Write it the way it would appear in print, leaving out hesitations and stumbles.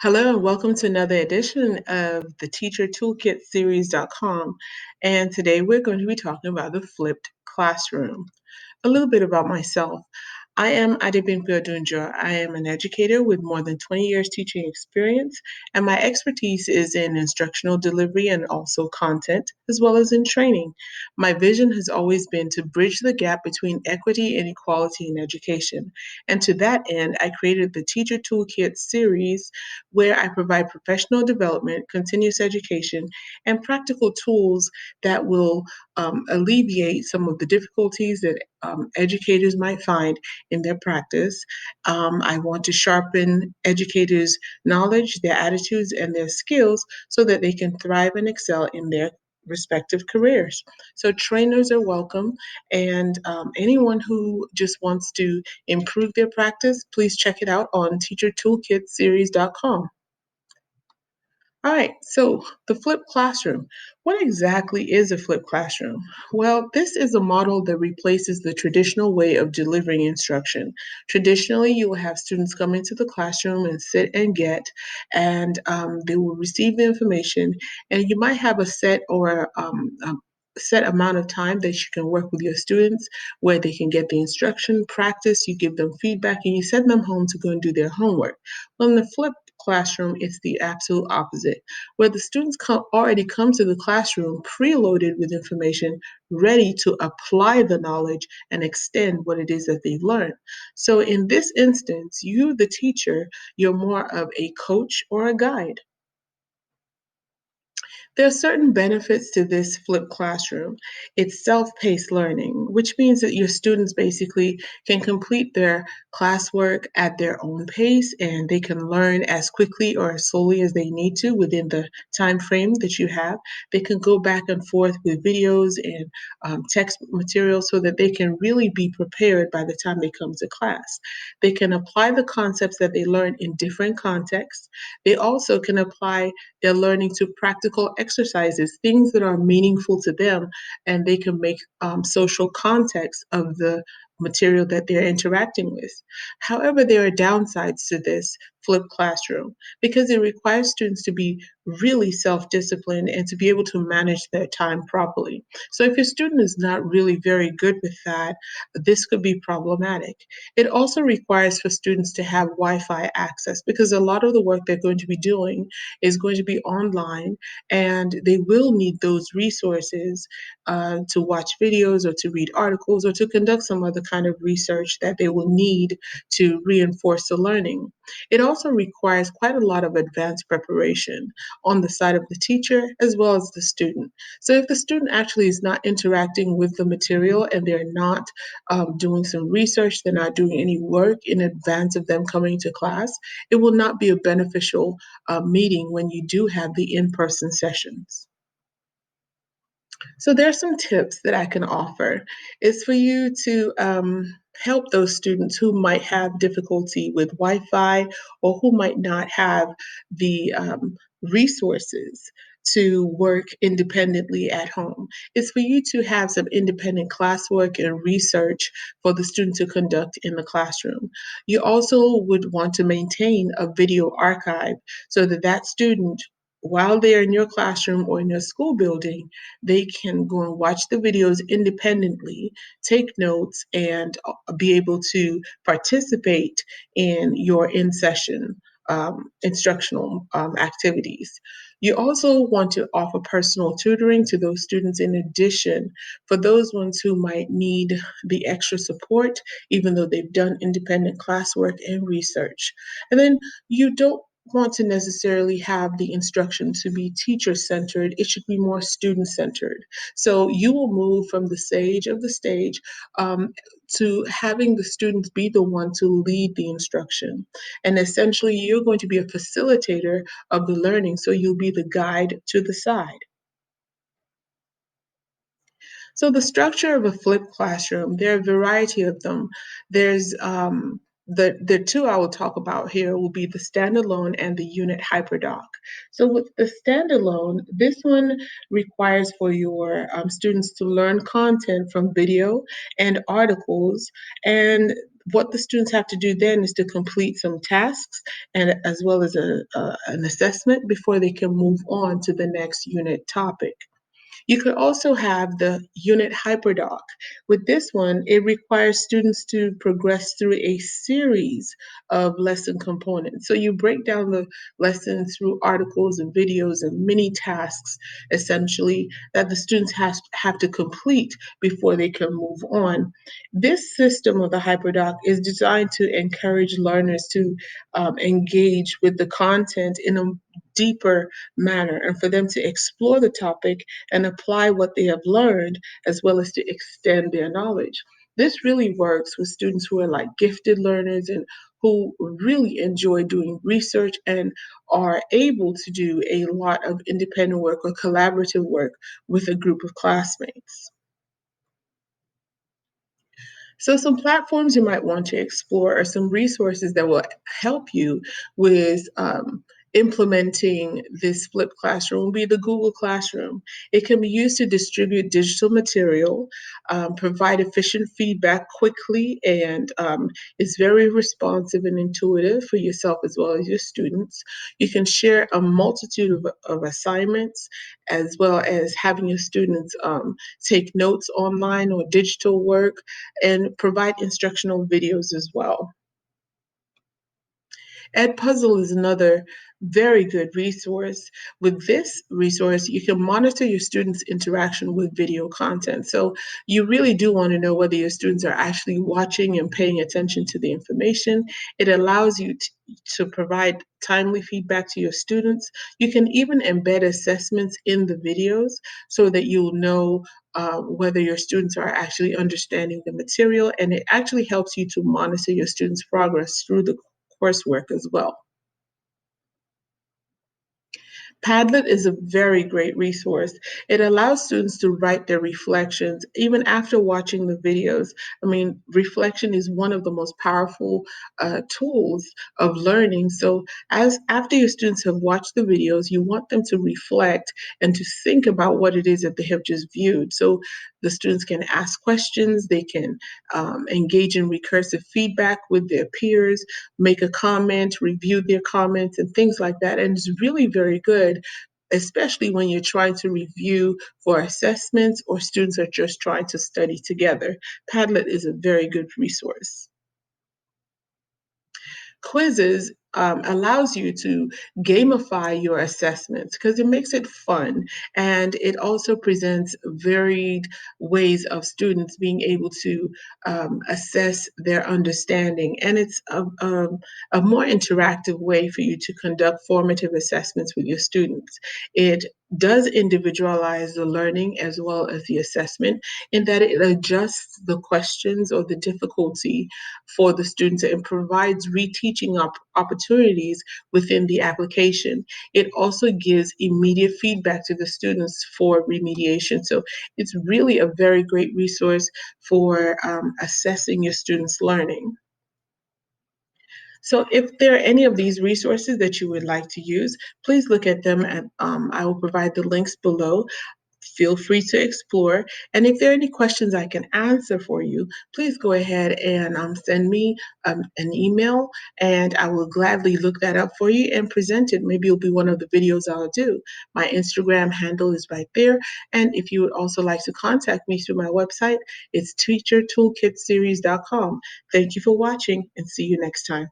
Hello and welcome to another edition of the Teacher Toolkit Series.com. And today we're going to be talking about the flipped classroom. A little bit about myself. I am Adebimpe Odunjo. I am an educator with more than 20 years teaching experience, and my expertise is in instructional delivery and also content, as well as in training. My vision has always been to bridge the gap between equity and equality in education. And to that end, I created the Teacher Toolkit series, where I provide professional development, continuous education, and practical tools that will alleviate some of the difficulties that educators might find in their practice. I want to sharpen educators' knowledge, their attitudes, and their skills so that they can thrive and excel in their respective careers. So trainers are welcome, and anyone who just wants to improve their practice, please check it out on teachertoolkitseries.com. All right, so the flipped classroom. What exactly is a flipped classroom? Well, this is a model that replaces the traditional way of delivering instruction. Traditionally, you will have students come into the classroom and sit and get, and they will receive the information, and you might have a set or set amount of time that you can work with your students where they can get the instruction, practice, you give them feedback, and you send them home to go and do their homework. Well, in the flipped classroom, it's the absolute opposite, where the students already come to the classroom preloaded with information, ready to apply the knowledge and extend what it is that they've learned. So in this instance, you, the teacher, you're more of a coach or a guide. There are certain benefits to this flipped classroom. It's self-paced learning, which means that your students basically can complete their classwork at their own pace and they can learn as quickly or as slowly as they need to within the time frame that you have. They can go back and forth with videos and text material so that they can really be prepared by the time they come to class. They can apply the concepts that they learn in different contexts. They also can apply they're learning to practical exercises, things that are meaningful to them, and they can make social context of the material that they're interacting with. However, there are downsides to this flipped classroom because it requires students to be really self-disciplined and to be able to manage their time properly. So if your student is not really very good with that, this could be problematic. It also requires for students to have Wi-Fi access because a lot of the work they're going to be doing is going to be online, and they will need those resources to watch videos or to read articles or to conduct some other kind of research that they will need to reinforce the learning. It also requires quite a lot of advanced preparation on the side of the teacher as well as the student. So if the student actually is not interacting with the material and they're not doing some research, they're not doing any work in advance of them coming to class, it will not be a beneficial meeting when you do have the in-person sessions. So there are some tips that I can offer. It's for you to help those students who might have difficulty with Wi-Fi or who might not have the resources to work independently at home. It's for you to have some independent classwork and research for the student to conduct in the classroom. You also would want to maintain a video archive so that that student, while they're in your classroom or in your school building, they can go and watch the videos independently, take notes, and be able to participate in your in session instructional activities. You also want to offer personal tutoring to those students in addition for those ones who might need the extra support, even though they've done independent classwork and research. And then you don't want to necessarily have the instruction to be teacher centered. It should be more student centered. So you will move from the sage of the stage to having the students be the one to lead the instruction. And essentially, you're going to be a facilitator of the learning. So you'll be the guide to the side. So the structure of a flipped classroom, there are a variety of them. There's the two I will talk about here will be the standalone and the unit hyperdoc. So with the standalone, this one requires for your students to learn content from video and articles, and What the students have to do then is to complete some tasks and as well as an assessment before they can move on to the next unit topic. You could also have the unit hyperdoc. With this one, it requires students to progress through a series of lesson components. So you break down the lesson through articles and videos and mini tasks, essentially, that the students have to complete before they can move on. This system of the hyperdoc is designed to encourage learners to engage with the content in a deeper manner and for them to explore the topic and apply what they have learned as well as to extend their knowledge. This really works with students who are like gifted learners and who really enjoy doing research and are able to do a lot of independent work or collaborative work with a group of classmates. So, some platforms you might want to explore are some resources that will help you with implementing this flipped classroom. Will be the Google Classroom. It can be used to distribute digital material, provide efficient feedback quickly, and is very responsive and intuitive for yourself as well as your students. You can share a multitude of assignments as well as having your students take notes online or digital work and provide instructional videos as well. Edpuzzle is another very good resource. With this resource, you can monitor your students' interaction with video content. So you really do want to know whether your students are actually watching and paying attention to the information. It allows you to provide timely feedback to your students. You can even embed assessments in the videos so that you'll know whether your students are actually understanding the material, and it actually helps you to monitor your students' progress through the coursework as well. Padlet is a very great resource. It allows students to write their reflections even after watching the videos. I mean, reflection is one of the most powerful tools of learning. So, as after your students have watched the videos, you want them to reflect and to think about what it is that they have just viewed. So, the students can ask questions, they can engage in recursive feedback with their peers, make a comment, review their comments, and things like that. And it's really very good, especially when you're trying to review for assessments or students are just trying to study together. Padlet is a very good resource. Quizzes allows you to gamify your assessments because it makes it fun and it also presents varied ways of students being able to assess their understanding, and it's a more interactive way for you to conduct formative assessments with your students. It does individualize the learning as well as the assessment in that it adjusts the questions or the difficulty for the students and provides reteaching opportunities within the application. It also gives immediate feedback to the students for remediation. So it's really a very great resource for assessing your students' learning. So if there are any of these resources that you would like to use, please look at them and I will provide the links below. Feel free to explore. And if there are any questions I can answer for you, please go ahead and send me an email, and I will gladly look that up for you and present it. Maybe it'll be one of the videos I'll do. My Instagram handle is right there. And if you would also like to contact me through my website, it's teachertoolkitseries.com. Thank you for watching and see you next time.